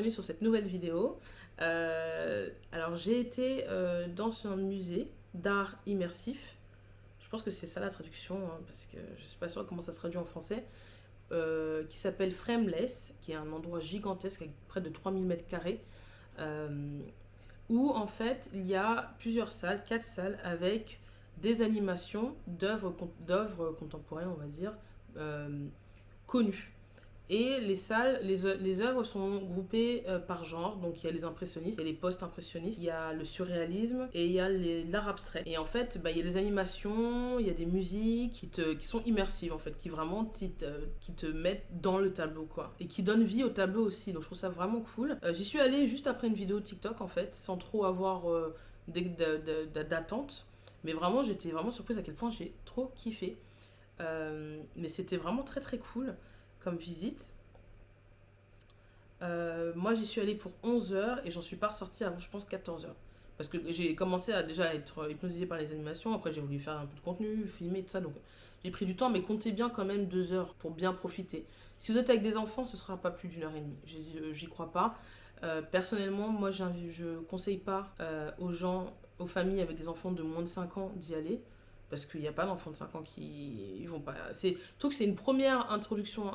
bienvenue sur cette nouvelle vidéo. Alors j'ai été dans un musée d'art immersif. Je pense que c'est ça la traduction, hein, parce que je ne suis pas sûre comment ça se traduit en français. Qui s'appelle Frameless, qui est un endroit gigantesque avec près de 3000 mètres carrés. Où en fait il y a plusieurs salles, 4 salles avec des animations d'œuvres contemporaines, on va dire, connues. Et les œuvres sont groupées par genre. Donc il y a les impressionnistes, il y a les post-impressionnistes, il y a le surréalisme et il y a l'art abstrait. Et en fait, il y a des animations, il y a des musiques qui sont immersives en fait, qui vraiment qui te mettent dans le tableau quoi. Et qui donnent vie au tableau aussi. Donc je trouve ça vraiment cool. J'y suis allée juste après une vidéo TikTok en fait, sans trop avoir d'attente. Mais vraiment, j'étais vraiment surprise à quel point j'ai trop kiffé. Mais c'était vraiment très très cool comme visite. Moi, j'y suis allée pour 11 heures et j'en suis pas ressortie avant, je pense, 14 heures. Parce que j'ai commencé à déjà être hypnotisée par les animations. Après, j'ai voulu faire un peu de contenu, filmer, tout ça. Donc, j'ai pris du temps, mais comptez bien quand même 2 heures pour bien profiter. Si vous êtes avec des enfants, ce sera pas plus d'une heure et demie. J'y crois pas. Personnellement, moi, je conseille pas aux gens, aux familles avec des enfants de moins de 5 ans d'y aller. Parce qu'il n'y a pas d'enfants de 5 ans qui ils vont pas. Je trouve que c'est une première introduction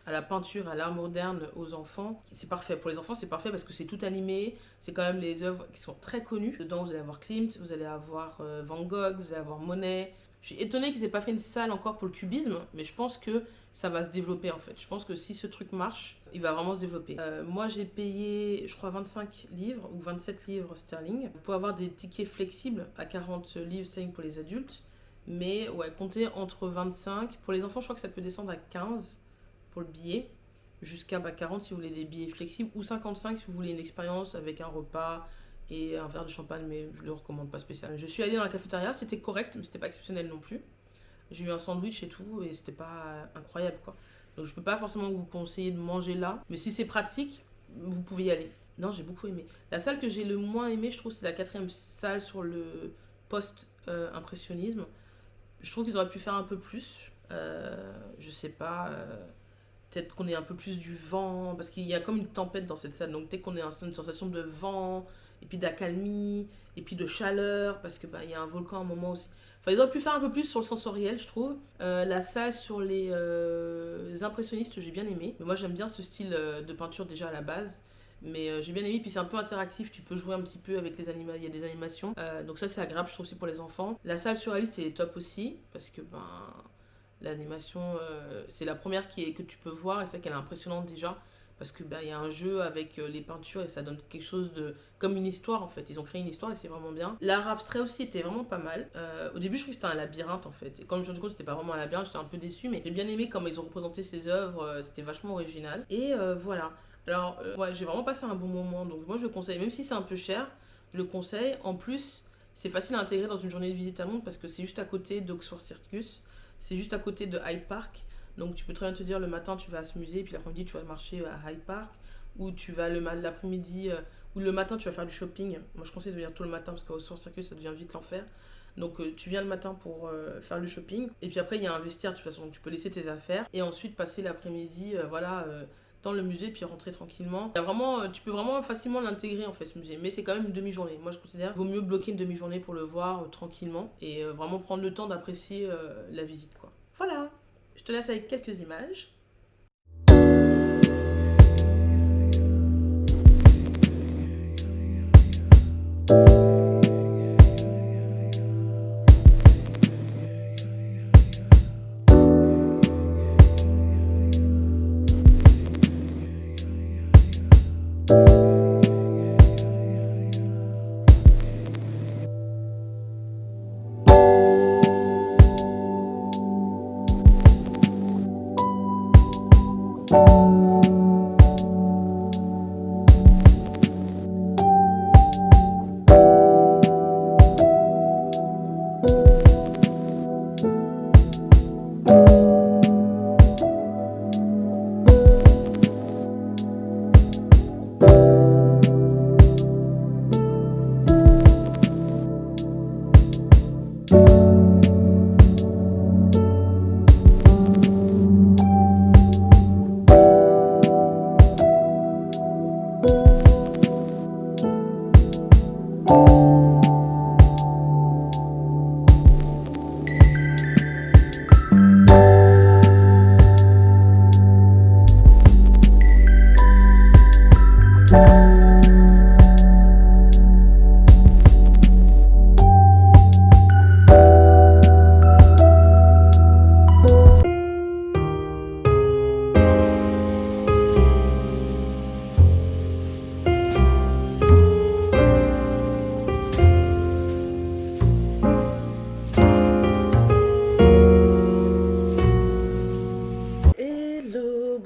à la peinture, à l'art moderne aux enfants. C'est parfait. Pour les enfants, c'est parfait parce que c'est tout animé. C'est quand même les œuvres qui sont très connues. Dedans, vous allez avoir Klimt, vous allez avoir Van Gogh, vous allez avoir Monet. Je suis étonnée qu'ils aient pas fait une salle encore pour le cubisme, mais je pense que ça va se développer en fait. Je pense que si ce truc marche, il va vraiment se développer. Moi, j'ai payé, je crois, 25 livres ou 27 livres sterling pour avoir des tickets flexibles à 40 livres sterling pour les adultes. Mais ouais, comptez entre 25. Pour les enfants, je crois que ça peut descendre à 15 pour le billet, jusqu'à 40 si vous voulez des billets flexibles, ou 55 si vous voulez une expérience avec un repas et un verre de champagne, mais je ne le recommande pas spécialement. Je suis allée dans la cafétéria, c'était correct, mais c'était pas exceptionnel non plus. J'ai eu un sandwich et tout, et c'était pas incroyable quoi. Donc je peux pas forcément vous conseiller de manger là, mais si c'est pratique, vous pouvez y aller. Non, j'ai beaucoup aimé. La salle que j'ai le moins aimé, je trouve, c'est la 4e salle sur le post-impressionnisme. Je trouve qu'ils auraient pu faire un peu plus. Je sais pas. Peut-être qu'on ait un peu plus du vent, parce qu'il y a comme une tempête dans cette salle. Donc dès qu'on ait une sensation de vent, et puis d'accalmie, et puis de chaleur, parce que il y a un volcan à un moment aussi. Enfin, ils auraient pu faire un peu plus sur le sensoriel, je trouve. La salle sur les impressionnistes, j'ai bien aimé. Mais moi, j'aime bien ce style de peinture déjà à la base. Mais j'ai bien aimé, puis c'est un peu interactif, tu peux jouer un petit peu avec les animaux, il y a des animations. Donc ça, c'est agréable, je trouve aussi pour les enfants. La salle surréaliste est top aussi, parce que l'animation, c'est la première que tu peux voir, et c'est vrai qu'elle est impressionnante déjà. Parce que y a un jeu avec les peintures et ça donne quelque chose de comme une histoire en fait. Ils ont créé une histoire et c'est vraiment bien. L'art abstrait aussi était vraiment pas mal. Au début, je trouvais que c'était un labyrinthe en fait. Et comme je me suis rendu compte que c'était pas vraiment un labyrinthe, j'étais un peu déçue. Mais j'ai bien aimé comment ils ont représenté ces œuvres. C'était vachement original. Et voilà. Alors, ouais, j'ai vraiment passé un bon moment. Donc, moi, je le conseille. Même si c'est un peu cher, je le conseille. En plus, c'est facile à intégrer dans une journée de visite à Londres parce que c'est juste à côté d'Oxford Circus. C'est juste à côté de Hyde Park. Donc tu peux très bien te dire le matin tu vas à ce musée, puis l'après-midi tu vas marcher à Hyde Park, ou tu vas l'après-midi, ou le matin tu vas faire du shopping. Moi je conseille de venir tôt le matin parce qu'au Source Circus ça devient vite l'enfer. Donc tu viens le matin pour faire le shopping, et puis après il y a un vestiaire de toute façon, donc tu peux laisser tes affaires, et ensuite passer l'après-midi dans le musée, puis rentrer tranquillement. Tu peux vraiment facilement l'intégrer en fait ce musée, mais c'est quand même une demi-journée. Moi je considère qu'il vaut mieux bloquer une demi-journée pour le voir tranquillement, et vraiment prendre le temps d'apprécier la visite quoi. Voilà. Je te laisse avec quelques images.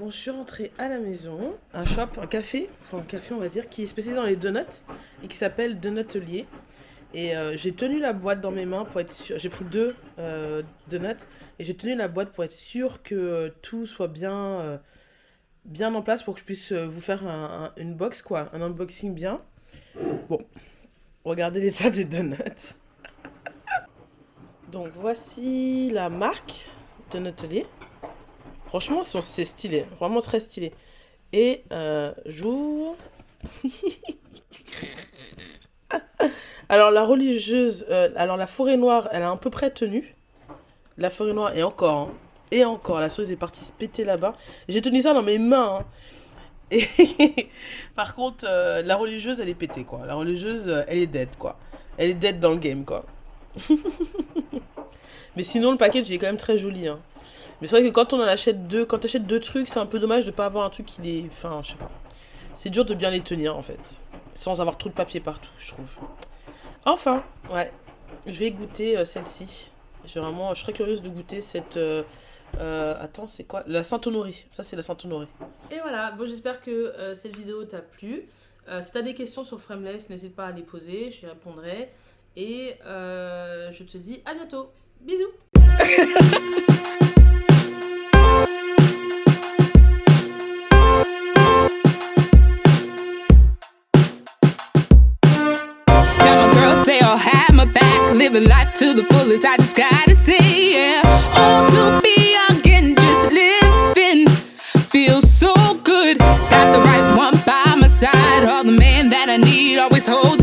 Bon, je suis rentrée à la maison. Un shop, un café on va dire, qui est spécialisé dans les donuts et qui s'appelle Donutelier. Et j'ai tenu la boîte dans mes mains pour être sûr. J'ai pris 2 donuts et j'ai tenu la boîte pour être sûr que tout soit bien en place pour que je puisse vous faire une box, quoi, un unboxing bien. Bon, regardez l'état des donuts. Donc voici la marque Donutelier. Franchement, c'est stylé, vraiment très stylé. Et j'ouvre. Alors la religieuse, alors la forêt noire, elle a à peu près tenu. La forêt noire et encore, hein. Et encore, la chose est partie se péter là-bas. J'ai tenu ça dans mes mains, hein. Et par contre, la religieuse, elle est pétée, quoi. La religieuse, elle est dead, quoi. Elle est dead dans le game, quoi. Mais sinon, le package il est quand même très joli, hein. Mais c'est vrai que quand on en achète 2, quand t'achètes 2 trucs, c'est un peu dommage de pas avoir un truc qui les... Enfin, je sais pas. C'est dur de bien les tenir, en fait. Sans avoir trop de papier partout, je trouve. Enfin, ouais. Je vais goûter celle-ci. Je serais curieuse de goûter cette... attends, c'est quoi? La Saint-Honoré. Ça, c'est la Saint-Honoré. Et voilà. Bon, j'espère que cette vidéo t'a plu. Si t'as des questions sur Frameless, n'hésite pas à les poser. J'y répondrai. Et je te dis à bientôt. Bisous. They all have my back, living life to the fullest. I just gotta say, yeah. Old to be young and just living feels so good. Got the right one by my side, or the man that I need always hold.